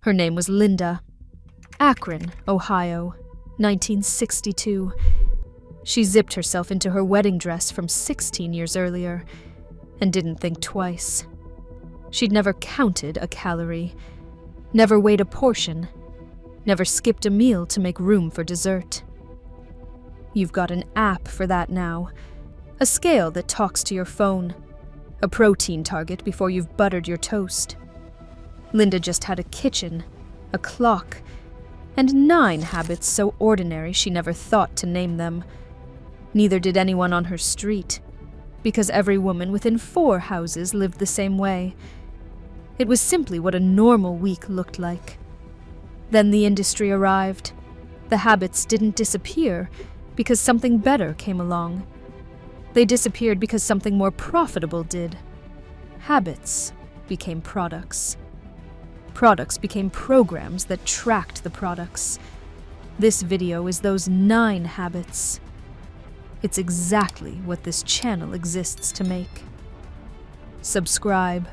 Her name was Linda. Akron, Ohio, 1962. She zipped herself into her wedding dress from 16 years earlier and didn't think twice. She'd never counted a calorie, never weighed a portion, never skipped a meal to make room for dessert. You've got an app for that now, a scale that talks to your phone, a protein target before you've buttered your toast. Linda just had a kitchen, a clock, and 9 habits so ordinary she never thought to name them. Neither did anyone on her street, because every woman within 4 houses lived the same way. It was simply what a normal week looked like. Then the industry arrived. The habits didn't disappear because something better came along. They disappeared because something more profitable did. Habits became products. Products became programs that tracked the products. This video is those 9 habits. It's exactly what this channel exists to make. Subscribe.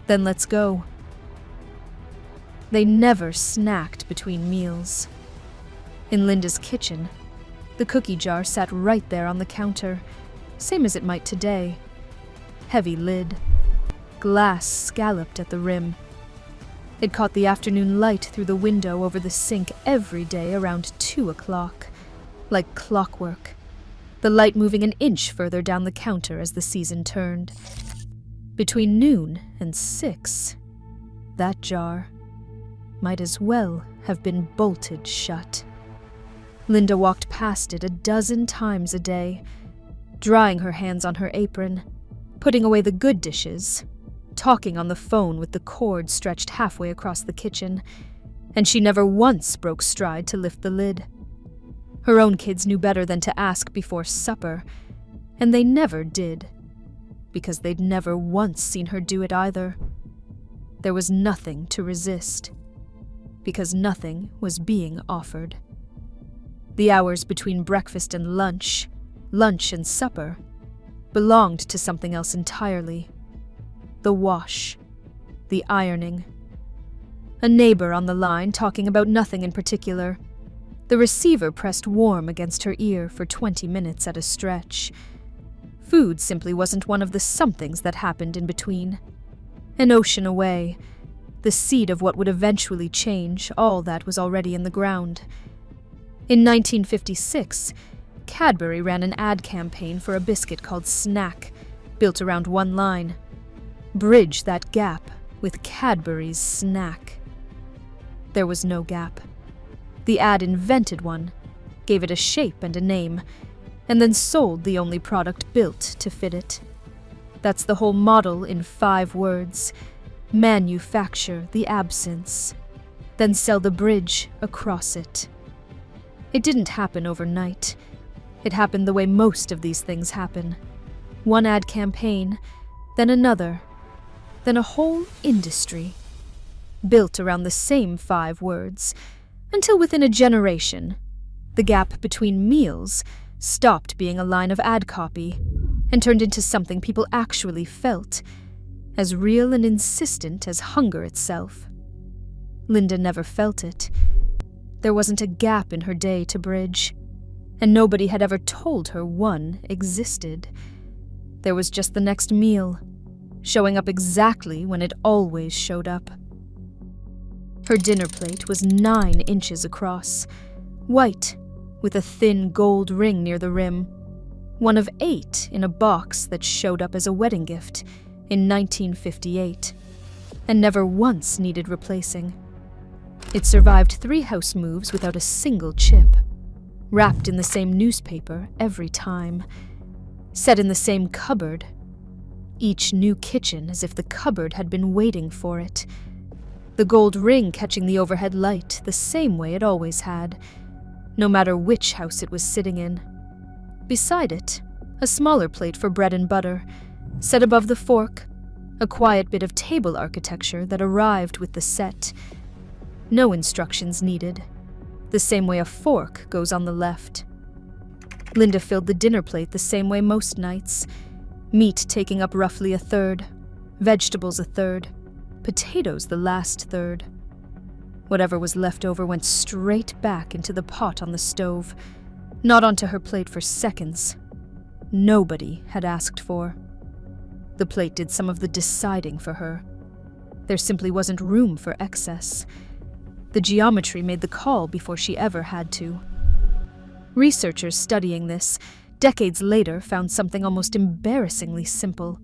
Then let's go. They never snacked between meals. In Linda's kitchen, the cookie jar sat right there on the counter, same as it might today. Heavy lid. Glass scalloped at the rim. It caught the afternoon light through the window over the sink every day around 2 o'clock, like clockwork, the light moving an inch further down the counter as the season turned. Between noon and 6, that jar might as well have been bolted shut. Linda walked past it a dozen times a day, drying her hands on her apron, putting away the good dishes, talking on the phone with the cord stretched halfway across the kitchen, and she never once broke stride to lift the lid. Her own kids knew better than to ask before supper, and they never did, because they'd never once seen her do it either. There was nothing to resist, because nothing was being offered. The hours between breakfast and lunch and supper, belonged to something else entirely. The wash, the ironing. A neighbor on the line talking about nothing in particular. The receiver pressed warm against her ear for 20 minutes at a stretch. Food simply wasn't one of the somethings that happened in between. An ocean away, the seed of what would eventually change all that was already in the ground. In 1956, Cadbury ran an ad campaign for a biscuit called Snack, built around one line: bridge that gap with Cadbury's Snack. There was no gap. The ad invented one, gave it a shape and a name, and then sold the only product built to fit it. That's the whole model in 5 words. Manufacture the absence, then sell the bridge across it. It didn't happen overnight. It happened the way most of these things happen. One ad campaign, then another, then a whole industry, built around the same 5 words, until within a generation, the gap between meals stopped being a line of ad copy and turned into something people actually felt, as real and insistent as hunger itself. Linda never felt it. There wasn't a gap in her day to bridge, and nobody had ever told her one existed. There was just the next meal, showing up exactly when it always showed up. Her dinner plate was 9 inches across, white, with a thin gold ring near the rim, one of 8 in a box that showed up as a wedding gift in 1958, and never once needed replacing. It survived 3 house moves without a single chip, wrapped in the same newspaper every time, set in the same cupboard, each new kitchen as if the cupboard had been waiting for it, the gold ring catching the overhead light the same way it always had, no matter which house it was sitting in. Beside it, a smaller plate for bread and butter, set above the fork, a quiet bit of table architecture that arrived with the set. No instructions needed, the same way a fork goes on the left. Linda filled the dinner plate the same way most nights, meat taking up roughly a third, vegetables a third, potatoes the last third. Whatever was left over went straight back into the pot on the stove, not onto her plate for seconds. Nobody had asked for. The plate did some of the deciding for her. There simply wasn't room for excess. The geometry made the call before she ever had to. Researchers studying this, decades later, found something almost embarrassingly simple.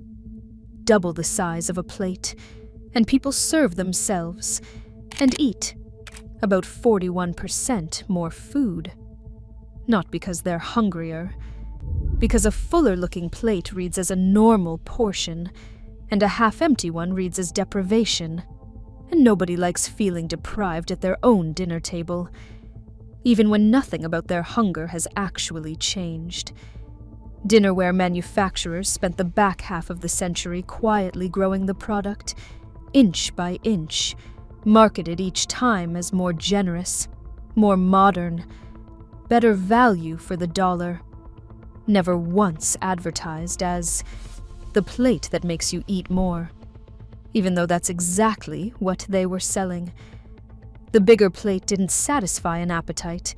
Double the size of a plate, and people serve themselves and eat about 41% more food. Not because they're hungrier, because a fuller-looking plate reads as a normal portion, and a half-empty one reads as deprivation, and nobody likes feeling deprived at their own dinner table, even when nothing about their hunger has actually changed. Dinnerware manufacturers spent the back half of the century quietly growing the product, inch by inch, marketed each time as more generous, more modern, better value for the dollar, never once advertised as the plate that makes you eat more, even though that's exactly what they were selling. The bigger plate didn't satisfy an appetite.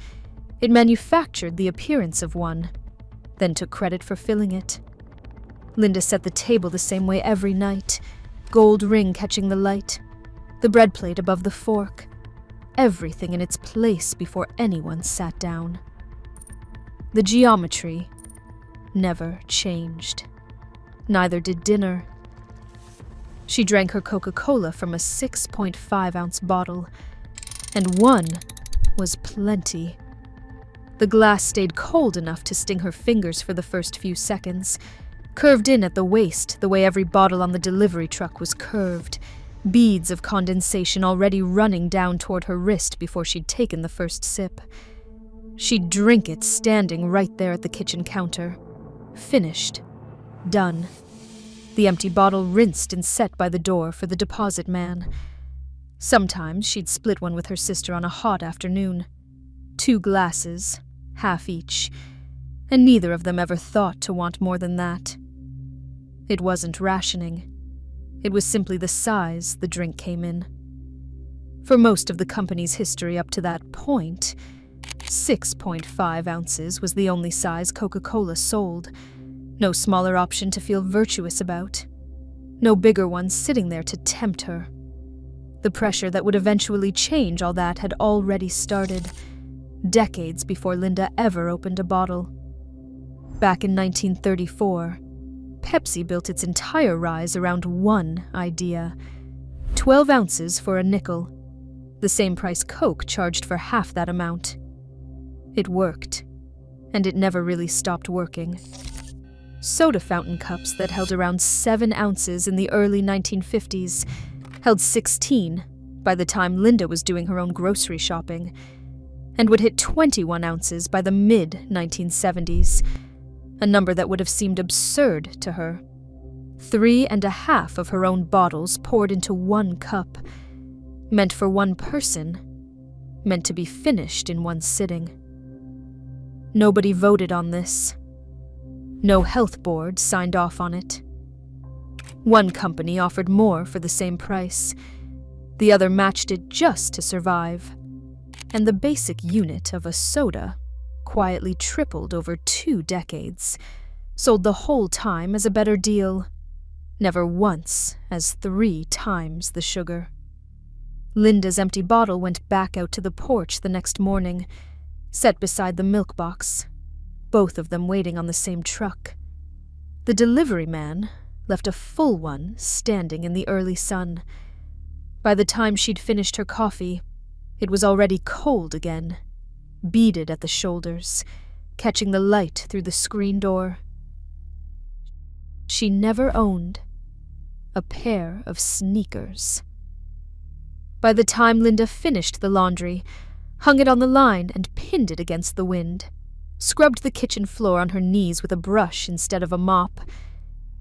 It manufactured the appearance of one, then took credit for filling it. Linda set the table the same way every night, gold ring catching the light, the bread plate above the fork, everything in its place before anyone sat down. The geometry never changed. Neither did dinner. She drank her Coca-Cola from a 6.5-ounce bottle, and one was plenty. The glass stayed cold enough to sting her fingers for the first few seconds, curved in at the waist the way every bottle on the delivery truck was curved, beads of condensation already running down toward her wrist before she'd taken the first sip. She'd drink it standing right there at the kitchen counter. Finished. Done. The empty bottle rinsed and set by the door for the deposit man. Sometimes she'd split one with her sister on a hot afternoon. 2 glasses, half each, and neither of them ever thought to want more than that. It wasn't rationing. It was simply the size the drink came in. For most of the company's history up to that point, 6.5 ounces was the only size Coca-Cola sold. No smaller option to feel virtuous about. No bigger one sitting there to tempt her. The pressure that would eventually change all that had already started, decades before Linda ever opened a bottle. Back in 1934, Pepsi built its entire rise around one idea: 12 ounces for a nickel, the same price Coke charged for half that amount. It worked, and it never really stopped working. Soda fountain cups that held around 7 ounces in the early 1950s held 16 by the time Linda was doing her own grocery shopping, and would hit 21 ounces by the mid-1970s, a number that would have seemed absurd to her. 3.5 of her own bottles poured into one cup, meant for one person, meant to be finished in one sitting. Nobody voted on this. No health board signed off on it. One company offered more for the same price. The other matched it just to survive. And the basic unit of a soda quietly tripled over 2 decades, sold the whole time as a better deal, never once as 3 times the sugar. Linda's empty bottle went back out to the porch the next morning, set beside the milk box, both of them waiting on the same truck. The delivery man left a full one standing in the early sun. By the time she'd finished her coffee, it was already cold again, beaded at the shoulders, catching the light through the screen door. She never owned a pair of sneakers. By the time Linda finished the laundry, hung it on the line and pinned it against the wind, scrubbed the kitchen floor on her knees with a brush instead of a mop,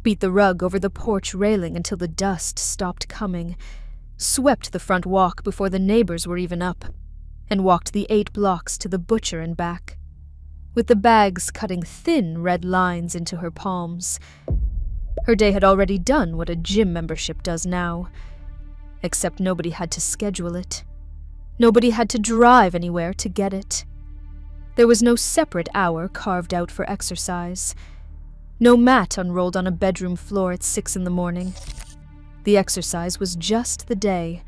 beat the rug over the porch railing until the dust stopped coming, swept the front walk before the neighbors were even up, and walked the 8 blocks to the butcher and back, with the bags cutting thin red lines into her palms. Her day had already done what a gym membership does now, except nobody had to schedule it. Nobody had to drive anywhere to get it. There was no separate hour carved out for exercise. No mat unrolled on a bedroom floor at 6 in the morning. The exercise was just the day,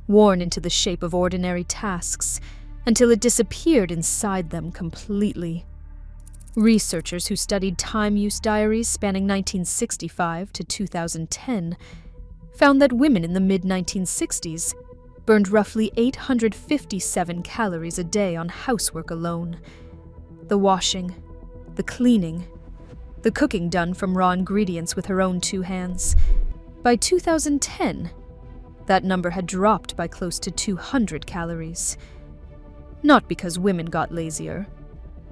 worn into the shape of ordinary tasks, until it disappeared inside them completely. Researchers who studied time-use diaries spanning 1965 to 2010 found that women in the mid-1960s burned roughly 857 calories a day on housework alone. The washing, the cleaning, the cooking done from raw ingredients with her own 2 hands. By 2010, that number had dropped by close to 200 calories. Not because women got lazier,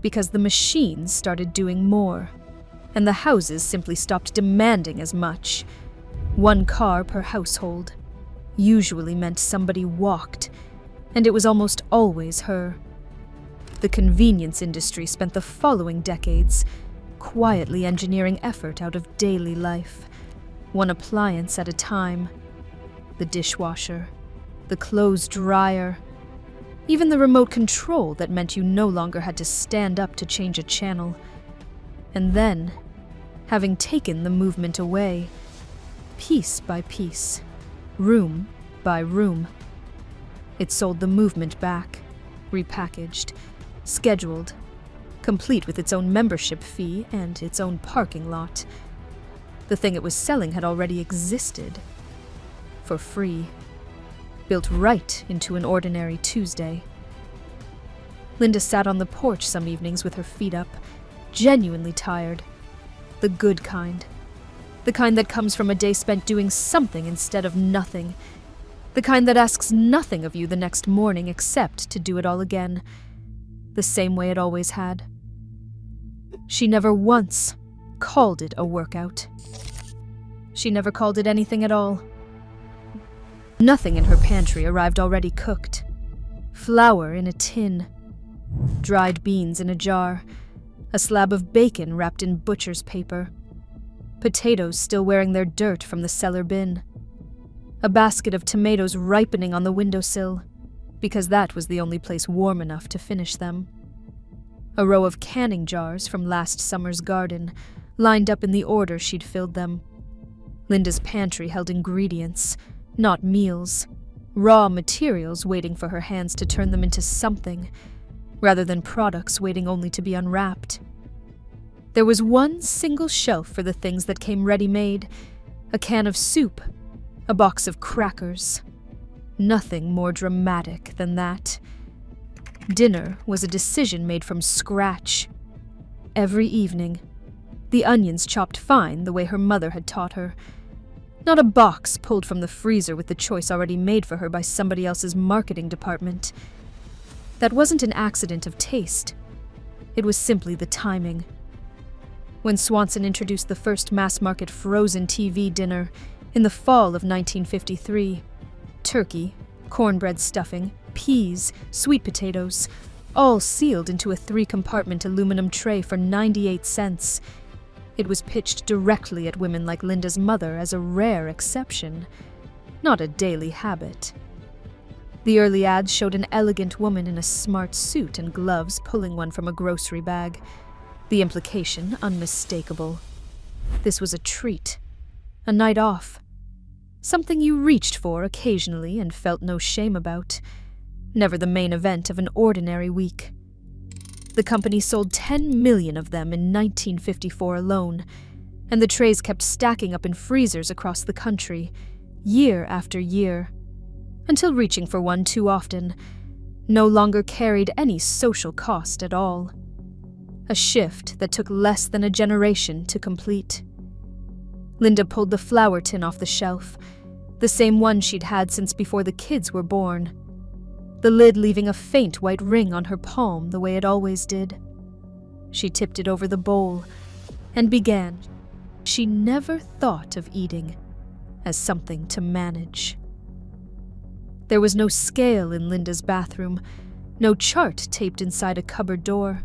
because the machines started doing more, and the houses simply stopped demanding as much. 1 car per household usually meant somebody walked, and it was almost always her. The convenience industry spent the following decades quietly engineering effort out of daily life, one appliance at a time. The dishwasher, the clothes dryer, even the remote control that meant you no longer had to stand up to change a channel. And then, having taken the movement away, piece by piece, room by room, it sold the movement back, repackaged, scheduled, complete with its own membership fee and its own parking lot. The thing it was selling had already existed, for free, built right into an ordinary Tuesday. Linda sat on the porch some evenings with her feet up, genuinely tired. The good kind. The kind that comes from a day spent doing something instead of nothing. The kind that asks nothing of you the next morning except to do it all again, the same way it always had. She never once called it a workout. She never called it anything at all. Nothing in her pantry arrived already cooked. Flour in a tin, dried beans in a jar, a slab of bacon wrapped in butcher's paper, potatoes still wearing their dirt from the cellar bin, a basket of tomatoes ripening on the windowsill, because that was the only place warm enough to finish them, a row of canning jars from last summer's garden, lined up in the order she'd filled them. Linda's pantry held ingredients, not meals, raw materials waiting for her hands to turn them into something, rather than products waiting only to be unwrapped. There was one single shelf for the things that came ready-made, a can of soup, a box of crackers. Nothing more dramatic than that. Dinner was a decision made from scratch. Every evening, the onions chopped fine the way her mother had taught her. Not a box pulled from the freezer with the choice already made for her by somebody else's marketing department. That wasn't an accident of taste. It was simply the timing. When Swanson introduced the first mass-market frozen TV dinner in the fall of 1953, turkey, cornbread stuffing, peas, sweet potatoes, all sealed into a 3-compartment aluminum tray for 98 cents. It was pitched directly at women like Linda's mother as a rare exception, not a daily habit. The early ads showed an elegant woman in a smart suit and gloves pulling one from a grocery bag. The implication unmistakable. This was a treat, a night off, something you reached for occasionally and felt no shame about, never the main event of an ordinary week. The company sold 10 million of them in 1954 alone, and the trays kept stacking up in freezers across the country, year after year, until reaching for one too often no longer carried any social cost at all. A shift that took less than a generation to complete. Linda pulled the flour tin off the shelf, the same one she'd had since before the kids were born, the lid leaving a faint white ring on her palm the way it always did. She tipped it over the bowl and began. She never thought of eating as something to manage. There was no scale in Linda's bathroom, no chart taped inside a cupboard door,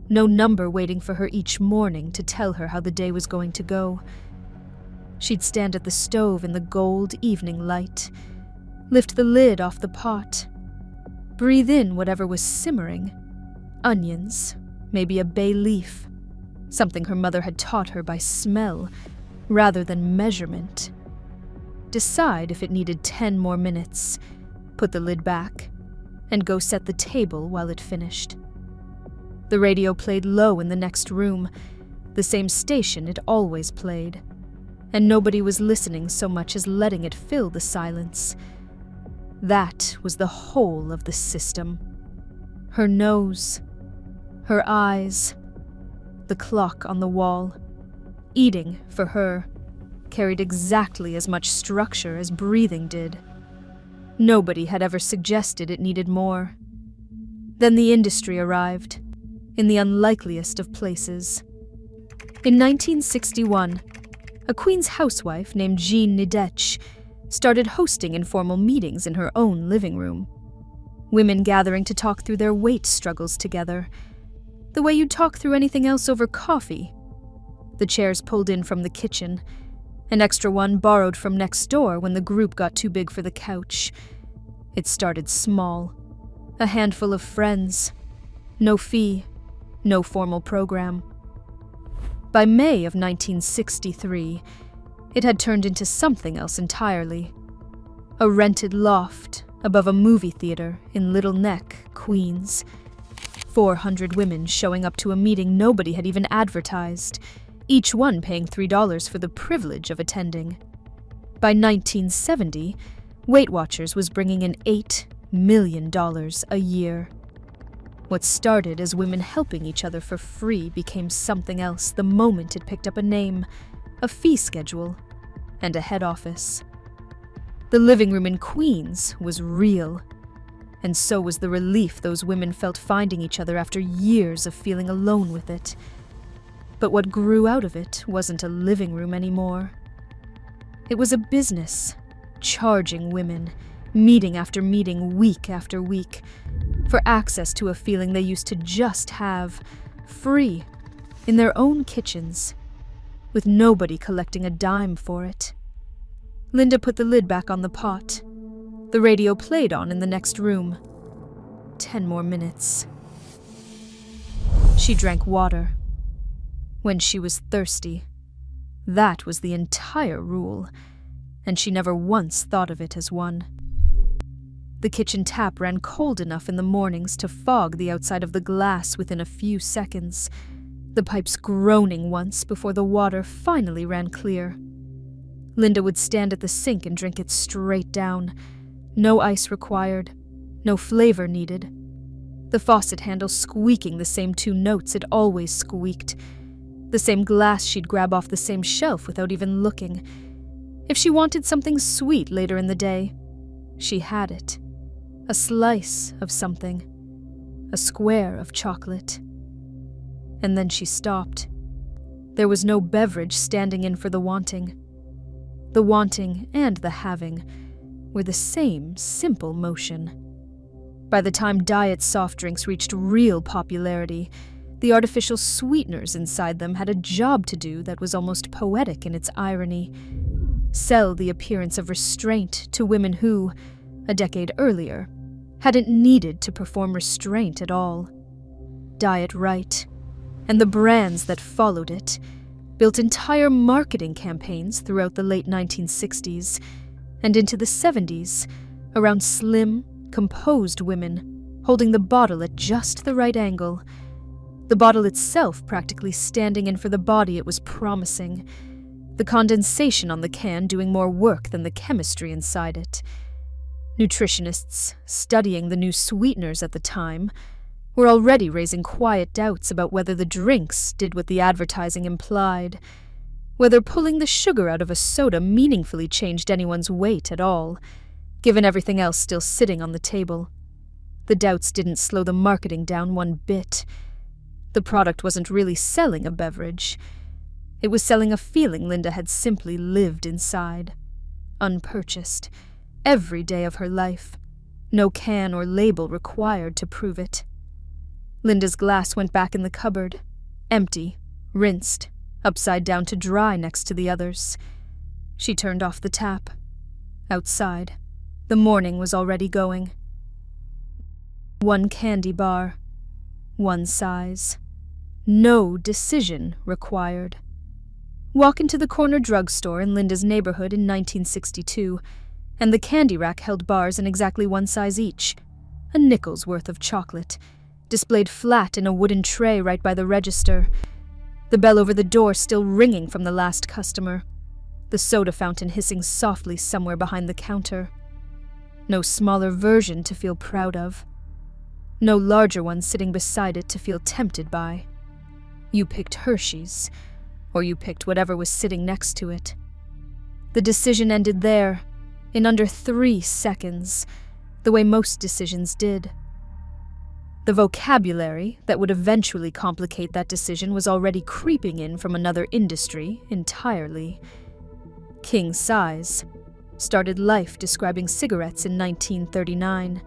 no number waiting for her each morning to tell her how the day was going to go. She'd stand at the stove in the gold evening light, lift the lid off the pot, Breathe in whatever was simmering. Onions, maybe a bay leaf, something her mother had taught her by smell rather than measurement. Decide if it needed 10 more minutes, put the lid back, and go set the table while it finished. The radio played low in the next room, the same station it always played, and nobody was listening so much as letting it fill the silence. That was the whole of the system. Her nose, her eyes, the clock on the wall. Eating, for her, carried exactly as much structure as breathing did. Nobody had ever suggested it needed more. Then the industry arrived, in the unlikeliest of places. In 1961, a Queens housewife named Jean Nidetch started hosting informal meetings in her own living room. Women gathering to talk through their weight struggles together, the way you'd talk through anything else over coffee. The chairs pulled in from the kitchen, an extra one borrowed from next door when the group got too big for the couch. It started small, a handful of friends, no fee, no formal program. By May of 1963, it had turned into something else entirely. A rented loft above a movie theater in Little Neck, Queens. 400 women showing up to a meeting nobody had even advertised, each one paying $3 for the privilege of attending. By 1970, Weight Watchers was bringing in $8 million a year. What started as women helping each other for free became something else the moment it picked up a name, a fee schedule, and a head office. The living room in Queens was real, and so was the relief those women felt finding each other after years of feeling alone with it. But what grew out of it wasn't a living room anymore. It was a business, charging women, meeting after meeting, week after week, for access to a feeling they used to just have, free, in their own kitchens, with nobody collecting a dime for it. Linda put the lid back on the pot. The radio played on in the next room. 10 more minutes. She drank water. When she was thirsty. That was the entire rule, and she never once thought of it as one. The kitchen tap ran cold enough in the mornings to fog the outside of the glass within a few seconds, the pipes groaning once before the water finally ran clear. Linda would stand at the sink and drink it straight down. No ice required, no flavor needed. The faucet handle squeaking the same 2 notes it always squeaked. The same glass she'd grab off the same shelf without even looking. If she wanted something sweet later in the day, she had it. A slice of something. A square of chocolate. And then she stopped. There was no beverage standing in for the wanting. The wanting and the having were the same simple motion. By the time diet soft drinks reached real popularity, the artificial sweeteners inside them had a job to do that was almost poetic in its irony. Sell the appearance of restraint to women who, a decade earlier, hadn't needed to perform restraint at all. Diet Right, and the brands that followed it, built entire marketing campaigns throughout the late 1960s and into the 70s around slim, composed women holding the bottle at just the right angle, the bottle itself practically standing in for the body it was promising, the condensation on the can doing more work than the chemistry inside it. Nutritionists studying the new sweeteners at the time were already raising quiet doubts about whether the drinks did what the advertising implied, whether pulling the sugar out of a soda meaningfully changed anyone's weight at all, given everything else still sitting on the table. The doubts didn't slow the marketing down one bit. The product wasn't really selling a beverage. It was selling a feeling Linda had simply lived inside, unpurchased, every day of her life, no can or label required to prove it. Linda's glass went back in the cupboard, empty, rinsed, upside down to dry next to the others. She turned off the tap. Outside, the morning was already going. One candy bar. One size. No decision required. Walk into the corner drugstore in Linda's neighborhood in 1962, and the candy rack held bars in exactly one size each. A nickel's worth of chocolate, displayed flat in a wooden tray right by the register. The bell over the door still ringing from the last customer. The soda fountain hissing softly somewhere behind the counter. No smaller version to feel proud of. No larger one sitting beside it to feel tempted by. You picked Hershey's, or you picked whatever was sitting next to it. The decision ended there, in under 3 seconds, the way most decisions did. The vocabulary that would eventually complicate that decision was already creeping in from another industry entirely. King size started life describing cigarettes in 1939,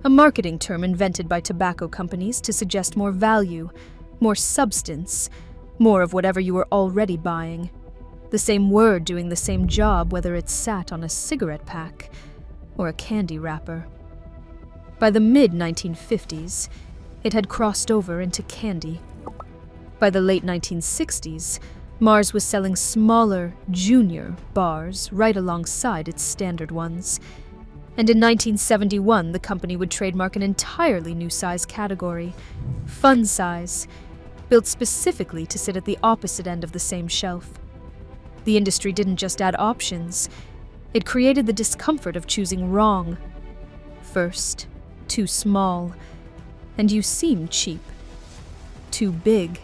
a marketing term invented by tobacco companies to suggest more value, more substance, more of whatever you were already buying. The same word doing the same job whether it sat on a cigarette pack or a candy wrapper. By the mid-1950s, it had crossed over into candy. By the late 1960s, Mars was selling smaller, junior bars right alongside its standard ones. And in 1971, the company would trademark an entirely new size category, fun size, built specifically to sit at the opposite end of the same shelf. The industry didn't just add options, it created the discomfort of choosing wrong. First, too small, and you seem cheap. Too big,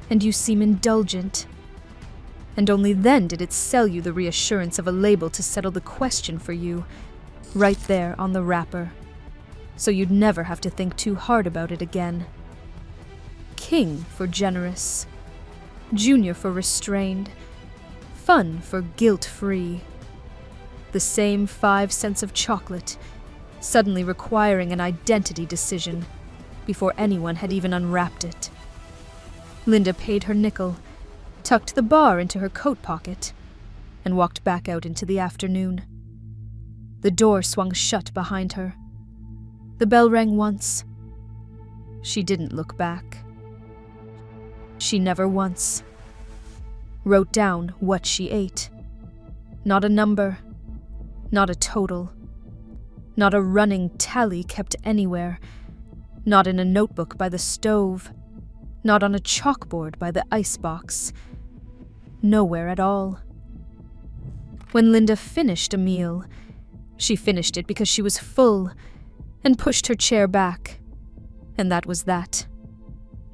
and you seem indulgent. And only then did it sell you the reassurance of a label to settle the question for you, right there on the wrapper, so you'd never have to think too hard about it again. King for generous, junior for restrained, fun for guilt-free. The same 5 cents of chocolate, suddenly requiring an identity decision before anyone had even unwrapped it. Linda paid her nickel, tucked the bar into her coat pocket, and walked back out into the afternoon. The door swung shut behind her. The bell rang once. She didn't look back. She never once wrote down what she ate. Not a number, not a total, not a running tally kept anywhere, not in a notebook by the stove, not on a chalkboard by the icebox. Nowhere at all. When Linda finished a meal, she finished it because she was full and pushed her chair back, and that was that.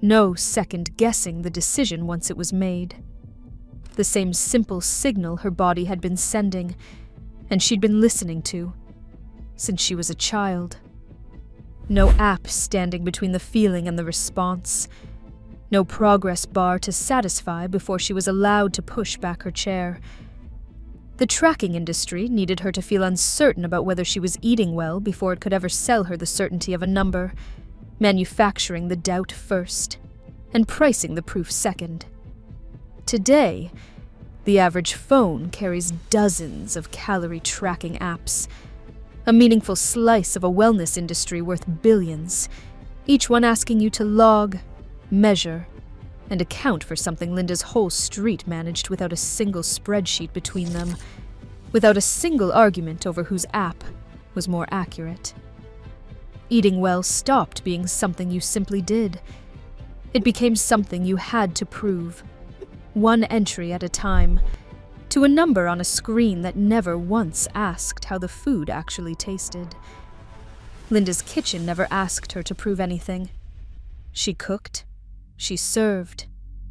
No second-guessing the decision once it was made. The same simple signal her body had been sending, and she'd been listening to, since she was a child. No app standing between the feeling and the response. No progress bar to satisfy before she was allowed to push back her chair. The tracking industry needed her to feel uncertain about whether she was eating well before it could ever sell her the certainty of a number, manufacturing the doubt first, and pricing the proof second. Today, the average phone carries dozens of calorie tracking apps, a meaningful slice of a wellness industry worth billions, each one asking you to log, measure, and account for something Linda's whole street managed without a single spreadsheet between them, without a single argument over whose app was more accurate. Eating well stopped being something you simply did. It became something you had to prove, one entry at a time, to a number on a screen that never once asked how the food actually tasted. Linda's kitchen never asked her to prove anything. She cooked, she served,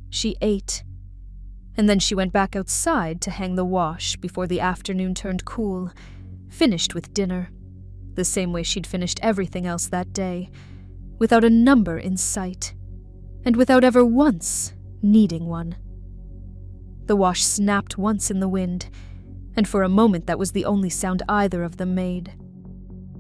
she ate, and then she went back outside to hang the wash before the afternoon turned cool, finished with dinner, the same way she'd finished everything else that day, without a number in sight, and without ever once needing one. The wash snapped once in the wind, and for a moment that was the only sound either of them made.